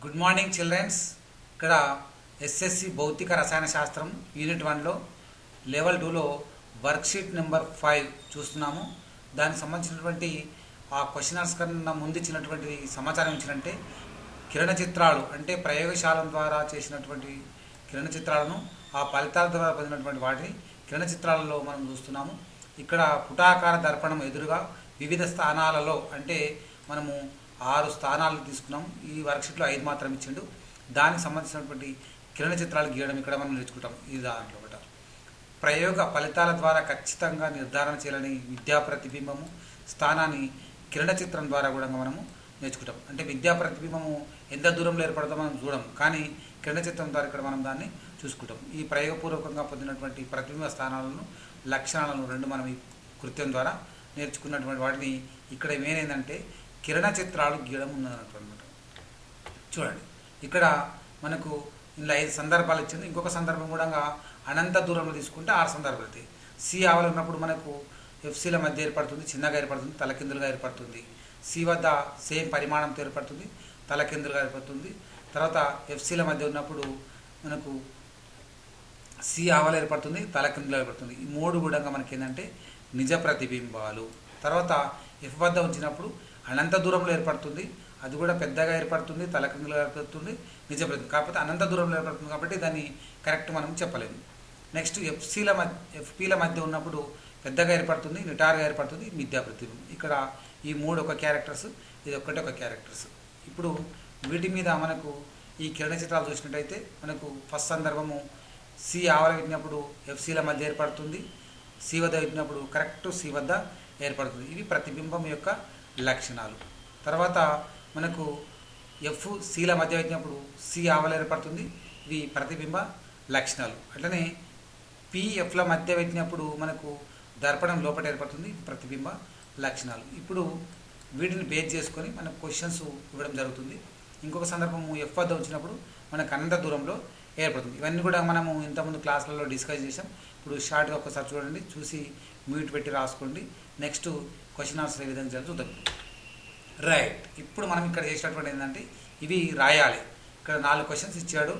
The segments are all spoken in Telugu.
Good morning childrens. ఇక్కడ ఎస్ఎస్సి భౌతిక రసాయన శాస్త్రం యూనిట్ 1లో లెవెల్ 2లో వర్క్షీట్ నెంబర్ 5 చూస్తున్నాము. దానికి సంబంధించినటువంటి ఆ క్వశ్చనర్స్ కన్నా ముందు ఇచ్చినటువంటి సమాచారం ఇచ్చినట్టే కిరణ చిత్రాలు అంటే ప్రయోగశాల ద్వారా చేసినటువంటి కిరణ చిత్రాలను ఆ ఫలితాల ద్వారా పొందినటువంటి వాటిని కిరణ చిత్రాలలో మనం చూస్తున్నాము. ఇక్కడ పుటాకార దర్పణం ఎదురుగా వివిధ స్థానాలలో అంటే మనము 6 స్థానాలు తీసుకున్నాం. ఈ వర్క్షీట్లో 5 మాత్రం ఇచ్చిండు. దానికి సంబంధించినటువంటి కిరణ చిత్రాలు గీయడం ఇక్కడ మనం నేర్చుకుంటాం. ఈ దాంట్లో ఒకట ప్రయోగ ఫలితాల ద్వారా ఖచ్చితంగా నిర్ధారణ చేయాలని విద్యా ప్రతిబింబము స్థానాన్ని కిరణ చిత్రం ద్వారా కూడా మనము నేర్చుకుంటాం. అంటే విద్యా ప్రతిబింబము ఎంత దూరంలో ఏర్పడతామో మనం చూడం, కానీ కిరణ చిత్రం ద్వారా ఇక్కడ మనం దాన్ని చూసుకుంటాం. ఈ ప్రయోగపూర్వకంగా పొందినటువంటి ప్రతిబింబ స్థానాలను లక్షణాలను రెండు మనం ఈ కృత్యం ద్వారా నేర్చుకున్నటువంటి వాటిని ఇక్కడ ఏమైందంటే కిరణ చిత్రాలు గీయడం ఉన్నదన్నమాట. చూడండి, ఇక్కడ మనకు ఇలా 5 సందర్భాలు ఇచ్చింది. ఇంకొక సందర్భం కూడా అనంత దూరంలో తీసుకుంటే 6 సందర్భాలు అవుతాయి. సి ఆవల ఉన్నప్పుడు మనకు ఎఫ్సీల మధ్య ఏర్పడుతుంది, చిన్నగా ఏర్పడుతుంది, తలకిందులుగా ఏర్పడుతుంది. సి వద్ద సేమ్ పరిమాణంతో ఏర్పడుతుంది, తలకిందులుగా ఏర్పడుతుంది. తర్వాత ఎఫ్సీల మధ్య ఉన్నప్పుడు మనకు సి ఆవల ఏర్పడుతుంది, తలకిందులుగా ఏర్పడుతుంది. ఈ 3 కూడా మనకి ఏంటంటే నిజ ప్రతిబింబాలు. తర్వాత ఎఫ్ వద్ద ఉంచినప్పుడు అనంత దూరంలో ఏర్పడుతుంది, అది కూడా పెద్దగా ఏర్పడుతుంది, తలకిందులుగా ఏర్పడుతుంది, నిజ ప్రతిబింబం. కాకపోతే అనంత దూరంలో ఏర్పడుతుంది కాబట్టి దాన్ని కరెక్ట్ మనం చెప్పలేము. నెక్స్ట్ ఎఫ్పీల మధ్య ఉన్నప్పుడు పెద్దగా ఏర్పడుతుంది, నిటారుగా ఏర్పడుతుంది, మిథ్యా ప్రతిబింబం. ఇక్కడ ఈ 3 ఒక క్యారెక్టర్స్, ఇది ఒక్కటే ఒక క్యారెక్టర్స్. ఇప్పుడు వీటి మీద మనకు ఈ కిరణ చిత్రాలు చూసినట్టయితే మనకు ఫస్ట్ సందర్భము సి ఆవల పెట్టినప్పుడు ఎఫ్సీల మధ్య ఏర్పడుతుంది, సి వద్ద పెట్టినప్పుడు కరెక్ట్ సి వద్ద ఏర్పడుతుంది. ఇవి ప్రతిబింబం యొక్క లక్షణాలు. తర్వాత మనకు ఎఫ్ సిల మధ్య పెట్టినప్పుడు సి ఆవల ఏర్పడుతుంది, ఇవి ప్రతిబింబ లక్షణాలు. అట్లనే పిఎఫ్ల మధ్య పెట్టినప్పుడు మనకు దర్పణం లోపల ఏర్పడుతుంది, ప్రతిబింబ లక్షణాలు. ఇప్పుడు వీటిని బేస్ చేసుకొని మనకు క్వశ్చన్స్ ఇవ్వడం జరుగుతుంది. ఇంకొక సందర్భము ఎఫ్ వద్ద వచ్చినప్పుడు మనకు అనంత దూరంలో ఏర్పడుతుంది. ఇవన్నీ కూడా మనము ఇంతకుముందు క్లాసులలో డిస్కస్ చేసాం. ఇప్పుడు షార్ట్గా ఒకసారి చూడండి, చూసి మ్యూట్ పెట్టి రాసుకోండి. నెక్స్ట్ క్వశ్చన్ ఆన్సర్ ఏ విధంగా చూద్దాం. రైట్, ఇప్పుడు మనం ఇక్కడ చేసినటువంటి ఏంటంటే ఇవి రాయాలి. ఇక్కడ 4 క్వశ్చన్స్ ఇచ్చాడు.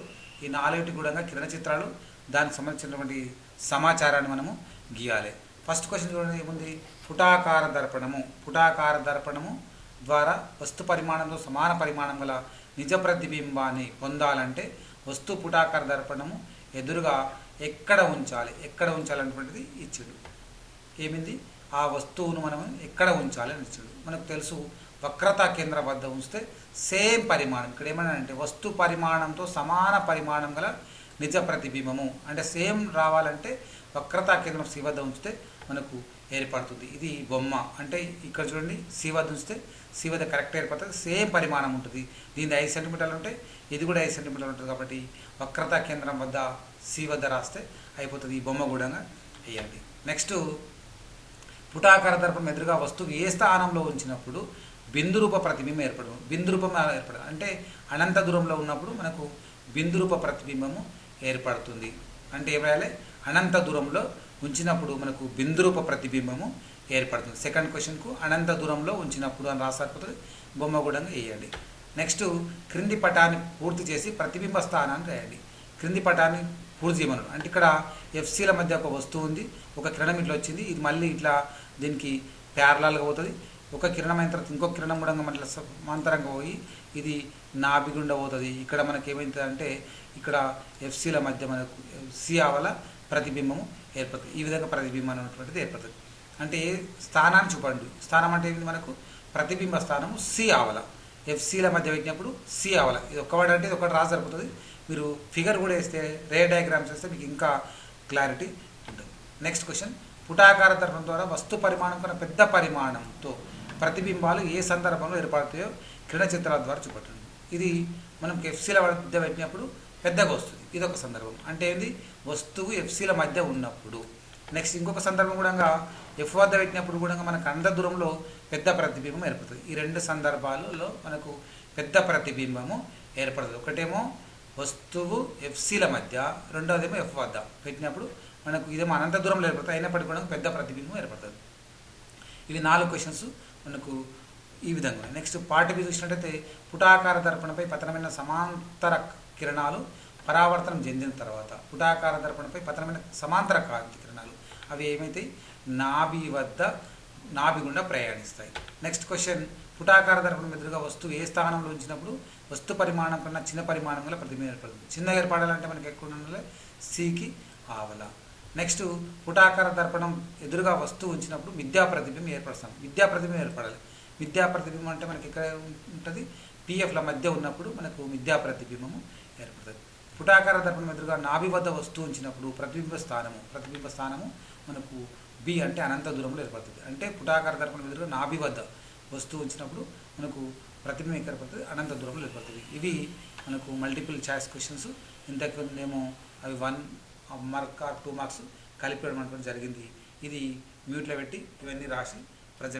ఈ 4 కూడా కిరణ చిత్రాలు, దానికి సంబంధించినటువంటి సమాచారాన్ని మనము గీయాలి. ఫస్ట్ క్వశ్చన్ చూడండి, ఏముంది? పుటాకార దర్పణము ద్వారా వస్తు పరిమాణంలో సమాన పరిమాణం గల నిజ ప్రతిబింబాన్ని పొందాలంటే వస్తు పుటాకార దర్పణము ఎదురుగా ఎక్కడ ఉంచాలనేటువంటిది ఇచ్చాడు. ఏమింది? ఆ వస్తువును మనం ఎక్కడ ఉంచాలి అని ఇచ్చాడు. మనకు తెలుసు వక్రతా కేంద్రం వద్ద ఉంచితే సేమ్ పరిమాణం. ఇక్కడ ఏమన్నా అంటే వస్తు పరిమాణంతో సమాన పరిమాణం గల నిజ ప్రతిబింబము అంటే సేమ్ రావాలంటే వక్రతా కేంద్రం సి వద్ద ఉంచితే మనకు ఏర్పడుతుంది. ఇది బొమ్మ అంటే ఇక్కడ చూడండి, సి వద్ద ఉంచితే సి వద్ద కరెక్ట్ ఏర్పడుతుంది, సేమ్ పరిమాణం ఉంటుంది. దీని 5 సెంటీమీటర్లు ఉంటాయి, ఇది కూడా 5 సెంటీమీటర్లు ఉంటుంది. కాబట్టి వక్రతా కేంద్రం వద్ద సి వద్ద రాస్తే అయిపోతుంది. ఈ బొమ్మ కూడా వేయండి. నెక్స్ట్, పుటాకార దర్పణం ఎదురుగా వస్తువు ఏ స్థానంలో ఉంచినప్పుడు బిందురూప ప్రతిబింబం ఏర్పడదు అంటే అనంత దూరంలో ఉన్నప్పుడు మనకు బిందురూప ప్రతిబింబము ఏర్పడుతుంది. అంటే ఏం రాయాలి? అనంత దూరంలో ఉంచినప్పుడు మనకు బిందురూప ప్రతిబింబము ఏర్పడుతుంది. సెకండ్ క్వశ్చన్కు అనంత దూరంలో ఉంచినప్పుడు అని రాసకపోతుంది, బొమ్మ కూడా వేయండి. నెక్స్ట్, క్రింది పటాన్ని పూర్తి చేసి ప్రతిబింబ స్థానాన్ని రాయండి. క్రింది పటాన్ని పూర్తి చేయమన్నాడు. అంటే ఇక్కడ ఎఫ్సీల మధ్య ఒక వస్తువు ఉంది, ఒక కిరణం ఇట్లా వచ్చింది, ఇది మళ్ళీ ఇట్లా దీనికి ప్యారలాల్గా పోతుంది. ఒక కిరణం అయిన తర్వాత ఇంకొక కిరణం కూడా మళ్ళీ సమాంతరంగా పోయి ఇది నాభి గుండా పోతుంది. ఇక్కడ మనకి ఏమైతుంది అంటే ఇక్కడ ఎఫ్సీల మధ్య మనకు సి ఆవల ప్రతిబింబము ఏర్పడుతుంది. ఈ విధంగా ప్రతిబింబం అనేటువంటిది ఏర్పడుతుంది. అంటే స్థానాన్ని చూపండి. స్థానం అంటే ఏంటి? మనకు ప్రతిబింబ స్థానము సి ఆవల, ఎఫ్సీల మధ్య పెట్టినప్పుడు సి ఆవల. ఇది ఒక్కవాడు అంటే ఇది ఒకటి రాసి సరిపోతుంది. మీరు ఫిగర్ కూడా వేస్తే, రే డయాగ్రామ్స్ వేస్తే మీకు ఇంకా క్లారిటీ ఉంటుంది. నెక్స్ట్ క్వశ్చన్, పుటాకార దర్పణం ద్వారా వస్తు పరిమాణం కన్నా పెద్ద పరిమాణంతో ప్రతిబింబాలు ఏ సందర్భంలో ఏర్పడతాయో కిరణ చిత్రాల ద్వారా చూపట్టండి. ఇది మనకు ఎఫ్సీల మధ్య పెట్టినప్పుడు పెద్దగా వస్తుంది, ఇది ఒక సందర్భం. అంటే ఏంది? వస్తువు ఎఫ్సీల మధ్య ఉన్నప్పుడు. నెక్స్ట్ ఇంకొక సందర్భం కూడా ఎఫ్ వద్ద పెట్టినప్పుడు కూడా మనకు అంత దూరంలో పెద్ద ప్రతిబింబం ఏర్పడుతుంది. ఈ 2 సందర్భాలలో మనకు పెద్ద ప్రతిబింబము ఏర్పడుతుంది. ఒకటేమో వస్తువు ఎఫ్సీల మధ్య, రెండవదేమో ఎఫ్ వద్ద పెట్టినప్పుడు మనకు ఇదేమో అనంత దూరంలో ఏర్పడుతుంది, అయినప్పటికీ కూడా పెద్ద ప్రతిబింబం ఏర్పడుతుంది. ఇవి 4 క్వశ్చన్స్ మనకు ఈ విధంగా. నెక్స్ట్ పార్ట్ బి చూసినట్టయితే పుటాకార దర్పణపై పతనమైన సమాంతర కిరణాలు పరావర్తనం చెందిన తర్వాత పుటాకార దర్పణపై పతనమైన సమాంతర కాంతి కిరణాలు అవి ఏమైతే నాభి గుండా ప్రయాణిస్తాయి. నెక్స్ట్ క్వశ్చన్, పుటాకార దర్పణం ఎదురుగా వస్తువు ఏ స్థానంలో ఉంచినప్పుడు వస్తు పరిమాణం కన్నా చిన్న పరిమాణం గల ప్రతిబింబం ఏర్పడుతుంది. చిన్న ఏర్పడాలంటే మనకి ఎక్కువ ఉండాలి, సికి ఆవల. నెక్స్ట్, పుటాకార దర్పణం ఎదురుగా వస్తువు ఉంచినప్పుడు మిథ్యా ప్రతిబింబం ఏర్పడుతుంది. మిథ్యా ప్రతిబింబం ఏర్పడాలి. మిథ్యా ప్రతిబింబం అంటే మనకి ఇక్కడ ఉంటుంది, పిఎఫ్ల మధ్య ఉన్నప్పుడు మనకు మిథ్యా ప్రతిబింబము ఏర్పడుతుంది. పుటాకార దర్పణం ఎదురుగా నాభి వద్ద వస్తువు ఉంచినప్పుడు ప్రతిబింబ స్థానము మనకు బి అంటే అనంత దూరంలో ఏర్పడుతుంది. అంటే పుటాకార దర్పణం ఎదురుగా నాభి వద్ద వస్తువు ఉంచినప్పుడు మనకు ప్రతిబింబం ఏర్పడుతుంది, అనంత దూరంలో ఏర్పడుతుంది. ఇవి మనకు మల్టిపుల్ చాయిస్ క్వశ్చన్స్. ఇంతకుముందేమో అవి 1 మార్క్ 2 మార్క్స్ కలిపి ఇవ్వడం జరిగింది. ఇది మ్యూట్లో పెట్టి ఇవన్నీ రాసి